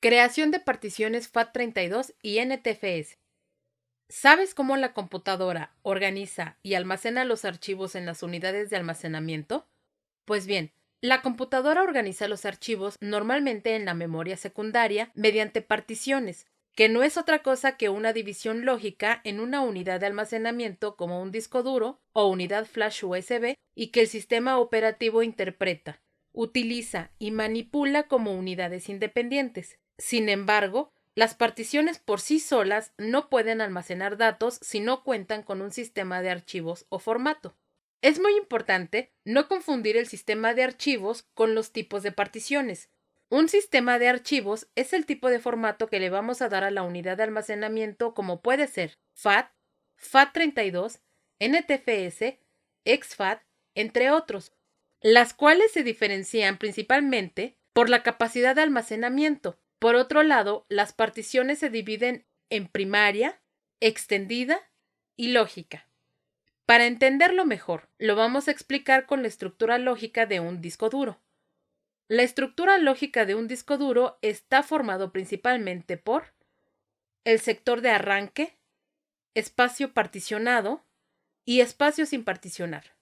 Creación de particiones FAT32 y NTFS. ¿Sabes cómo la computadora organiza y almacena los archivos en las unidades de almacenamiento? Pues bien, la computadora organiza los archivos normalmente en la memoria secundaria mediante particiones, que no es otra cosa que una división lógica en una unidad de almacenamiento como un disco duro o unidad flash USB y que el sistema operativo interpreta, utiliza y manipula como unidades independientes. Sin embargo, las particiones por sí solas no pueden almacenar datos si no cuentan con un sistema de archivos o formato. Es muy importante no confundir el sistema de archivos con los tipos de particiones. Un sistema de archivos es el tipo de formato que le vamos a dar a la unidad de almacenamiento, como puede ser FAT, FAT32, NTFS, exFAT, entre otros, las cuales se diferencian principalmente por la capacidad de almacenamiento. Por otro lado, las particiones se dividen en primaria, extendida y lógica. Para entenderlo mejor, lo vamos a explicar con la estructura lógica de un disco duro. La estructura lógica de un disco duro está formado principalmente por el sector de arranque, espacio particionado y espacio sin particionar.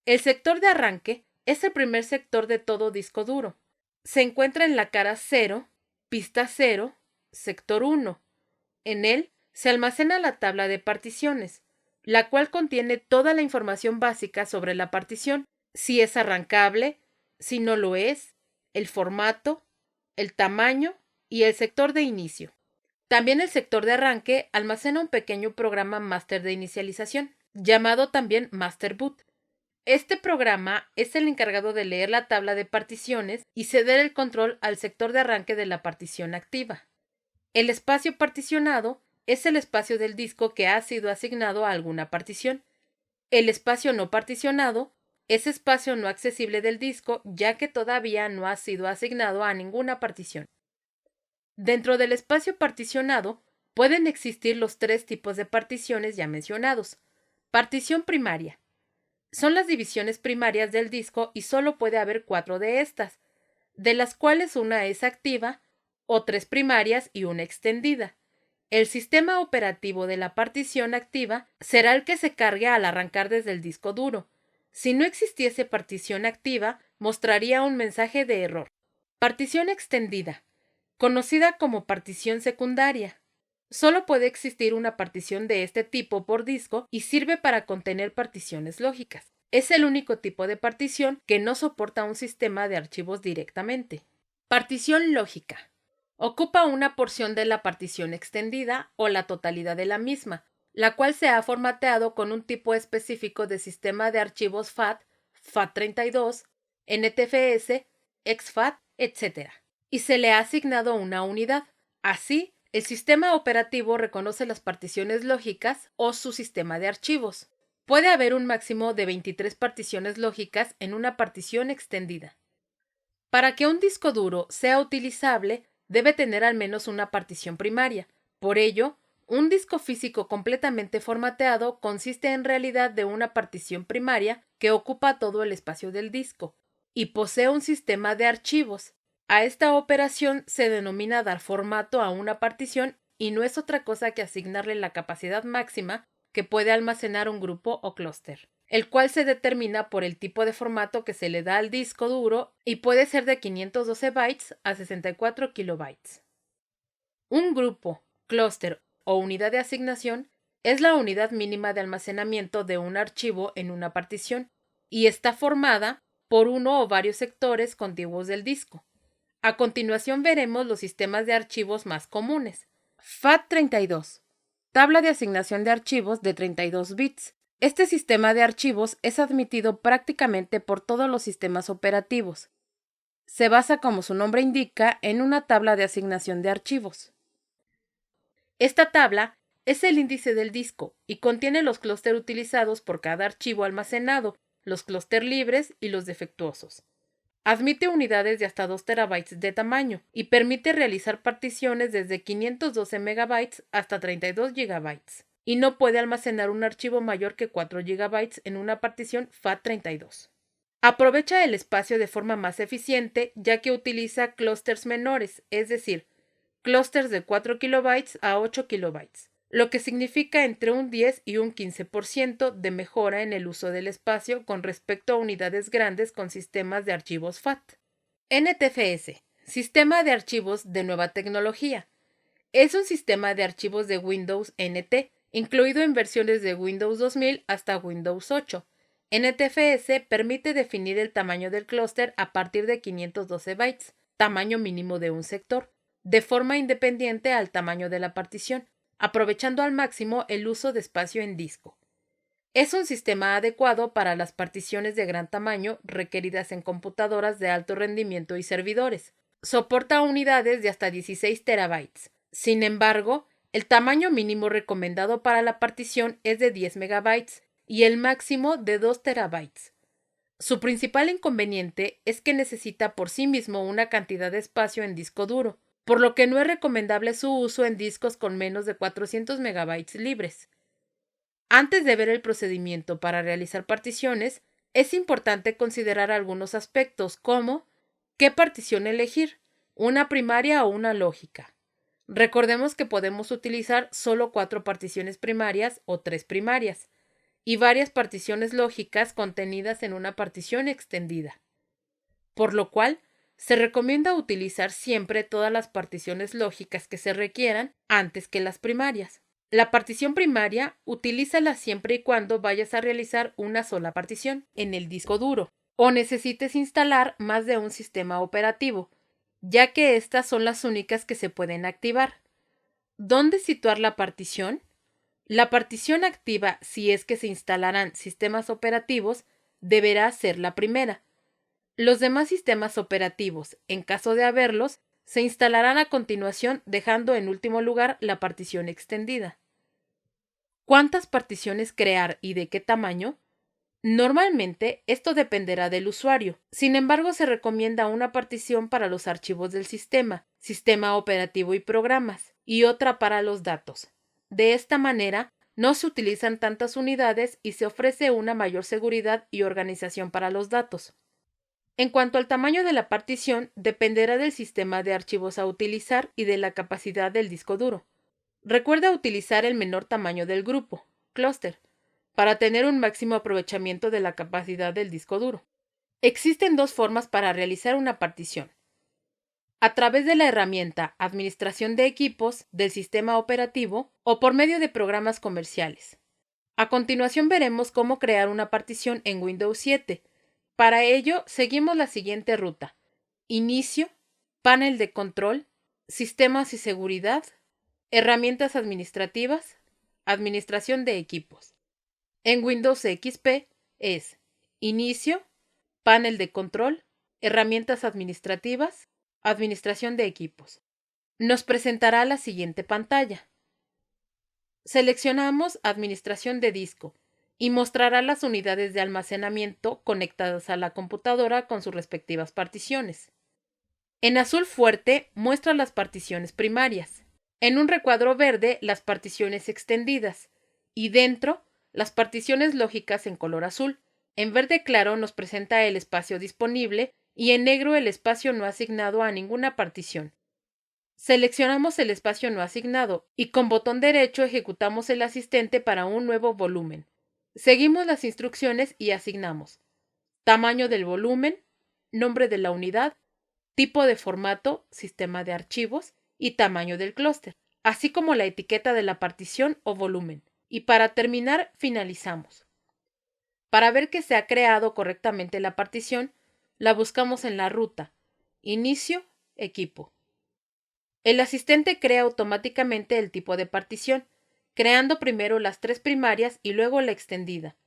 El sector de arranque es el primer sector de todo disco duro. Se encuentra en la cara 0, pista 0, sector 1. En él se almacena la tabla de particiones, la cual contiene toda la información básica sobre la partición, si es arrancable, si no lo es, el formato, el tamaño y el sector de inicio. También el sector de arranque almacena un pequeño programa máster de inicialización, llamado también master boot. Este programa es el encargado de leer la tabla de particiones y ceder el control al sector de arranque de la partición activa. El espacio particionado es el espacio del disco que ha sido asignado a alguna partición. El espacio no particionado es espacio no accesible del disco, ya que todavía no ha sido asignado a ninguna partición. Dentro del espacio particionado pueden existir los tres tipos de particiones ya mencionados. Partición primaria. Son las divisiones primarias del disco y solo puede haber 4 de estas, de las cuales una es activa, o 3 primarias y una extendida. El sistema operativo de la partición activa será el que se cargue al arrancar desde el disco duro. Si no existiese partición activa, mostraría un mensaje de error. Partición extendida, conocida como partición secundaria. Solo puede existir una partición de este tipo por disco y sirve para contener particiones lógicas. Es el único tipo de partición que no soporta un sistema de archivos directamente. Partición lógica. Ocupa una porción de la partición extendida o la totalidad de la misma, la cual se ha formateado con un tipo específico de sistema de archivos FAT, FAT32, NTFS, exFAT, etc. y se le ha asignado una unidad. Así, el sistema operativo reconoce las particiones lógicas o su sistema de archivos. Puede haber un máximo de 23 particiones lógicas en una partición extendida. Para que un disco duro sea utilizable, debe tener al menos una partición primaria. Por ello, un disco físico completamente formateado consiste en realidad de una partición primaria que ocupa todo el espacio del disco y posee un sistema de archivos. A esta operación se denomina dar formato a una partición y no es otra cosa que asignarle la capacidad máxima que puede almacenar un grupo o clúster, el cual se determina por el tipo de formato que se le da al disco duro y puede ser de 512 bytes a 64 kilobytes. Un grupo, clúster o unidad de asignación es la unidad mínima de almacenamiento de un archivo en una partición y está formada por uno o varios sectores contiguos del disco. A continuación veremos los sistemas de archivos más comunes. FAT32. Tabla de asignación de archivos de 32 bits. Este sistema de archivos es admitido prácticamente por todos los sistemas operativos. Se basa, como su nombre indica, en una tabla de asignación de archivos. Esta tabla es el índice del disco y contiene los clústeres utilizados por cada archivo almacenado, los clústeres libres y los defectuosos. Admite unidades de hasta 2 terabytes de tamaño y permite realizar particiones desde 512 megabytes hasta 32 gigabytes. Y no puede almacenar un archivo mayor que 4 gigabytes en una partición FAT32. Aprovecha el espacio de forma más eficiente ya que utiliza clústeres menores, es decir, clústeres de 4 kilobytes a 8 kilobytes, lo que significa entre un 10 y un 15% de mejora en el uso del espacio con respecto a unidades grandes con sistemas de archivos FAT. NTFS, Sistema de Archivos de Nueva Tecnología. Es un sistema de archivos de Windows NT, incluido en versiones de Windows 2000 hasta Windows 8. NTFS permite definir el tamaño del clúster a partir de 512 bytes, tamaño mínimo de un sector, de forma independiente al tamaño de la partición, aprovechando al máximo el uso de espacio en disco. Es un sistema adecuado para las particiones de gran tamaño requeridas en computadoras de alto rendimiento y servidores. Soporta unidades de hasta 16 terabytes. Sin embargo, el tamaño mínimo recomendado para la partición es de 10 megabytes y el máximo de 2 terabytes. Su principal inconveniente es que necesita por sí mismo una cantidad de espacio en disco duro, por lo que no es recomendable su uso en discos con menos de 400 megabytes libres. Antes de ver el procedimiento para realizar particiones, es importante considerar algunos aspectos como ¿qué partición elegir? ¿Una primaria o una lógica? Recordemos que podemos utilizar solo 4 particiones primarias o 3 primarias y varias particiones lógicas contenidas en una partición extendida. Por lo cual, se recomienda utilizar siempre todas las particiones lógicas que se requieran antes que las primarias. La partición primaria, utilízala siempre y cuando vayas a realizar una sola partición en el disco duro o necesites instalar más de un sistema operativo, ya que estas son las únicas que se pueden activar. ¿Dónde situar la partición? La partición activa, si es que se instalarán sistemas operativos, deberá ser la primera. Los demás sistemas operativos, en caso de haberlos, se instalarán a continuación dejando en último lugar la partición extendida. ¿Cuántas particiones crear y de qué tamaño? Normalmente esto dependerá del usuario. Sin embargo, se recomienda una partición para los archivos del sistema, sistema operativo y programas, y otra para los datos. De esta manera, no se utilizan tantas unidades y se ofrece una mayor seguridad y organización para los datos. En cuanto al tamaño de la partición, dependerá del sistema de archivos a utilizar y de la capacidad del disco duro. Recuerda utilizar el menor tamaño del grupo, clúster, para tener un máximo aprovechamiento de la capacidad del disco duro. Existen 2 formas para realizar una partición. A través de la herramienta Administración de equipos del sistema operativo o por medio de programas comerciales. A continuación veremos cómo crear una partición en Windows 7. Para ello, seguimos la siguiente ruta: Inicio, Panel de control, Sistemas y seguridad, Herramientas administrativas, Administración de equipos. En Windows XP es Inicio, Panel de control, Herramientas administrativas, Administración de equipos. Nos presentará la siguiente pantalla. Seleccionamos Administración de disco y mostrará las unidades de almacenamiento conectadas a la computadora con sus respectivas particiones. En azul fuerte muestra las particiones primarias. En un recuadro verde las particiones extendidas y dentro las particiones lógicas en color azul. En verde claro nos presenta el espacio disponible y en negro el espacio no asignado a ninguna partición. Seleccionamos el espacio no asignado y con botón derecho ejecutamos el asistente para un nuevo volumen. Seguimos las instrucciones y asignamos tamaño del volumen, nombre de la unidad, tipo de formato, sistema de archivos y tamaño del clúster, así como la etiqueta de la partición o volumen. Y para terminar, finalizamos. Para ver que se ha creado correctamente la partición, la buscamos en la ruta Inicio, Equipo. El asistente crea automáticamente el tipo de partición, creando primero las 3 primarias y luego la extendida.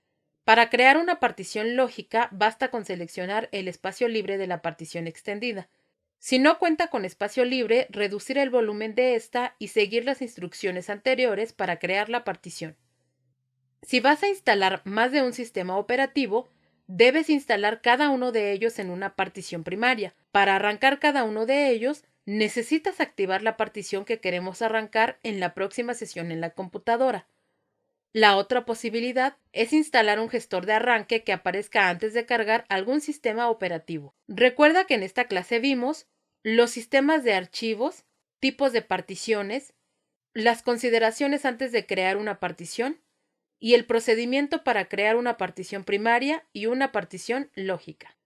Para crear una partición lógica, basta con seleccionar el espacio libre de la partición extendida. Si no cuenta con espacio libre, reducir el volumen de esta y seguir las instrucciones anteriores para crear la partición. Si vas a instalar más de un sistema operativo, debes instalar cada uno de ellos en una partición primaria. Para arrancar cada uno de ellos, necesitas activar la partición que queremos arrancar en la próxima sesión en la computadora. La otra posibilidad es instalar un gestor de arranque que aparezca antes de cargar algún sistema operativo. Recuerda que en esta clase vimos los sistemas de archivos, tipos de particiones, las consideraciones antes de crear una partición y el procedimiento para crear una partición primaria y una partición lógica.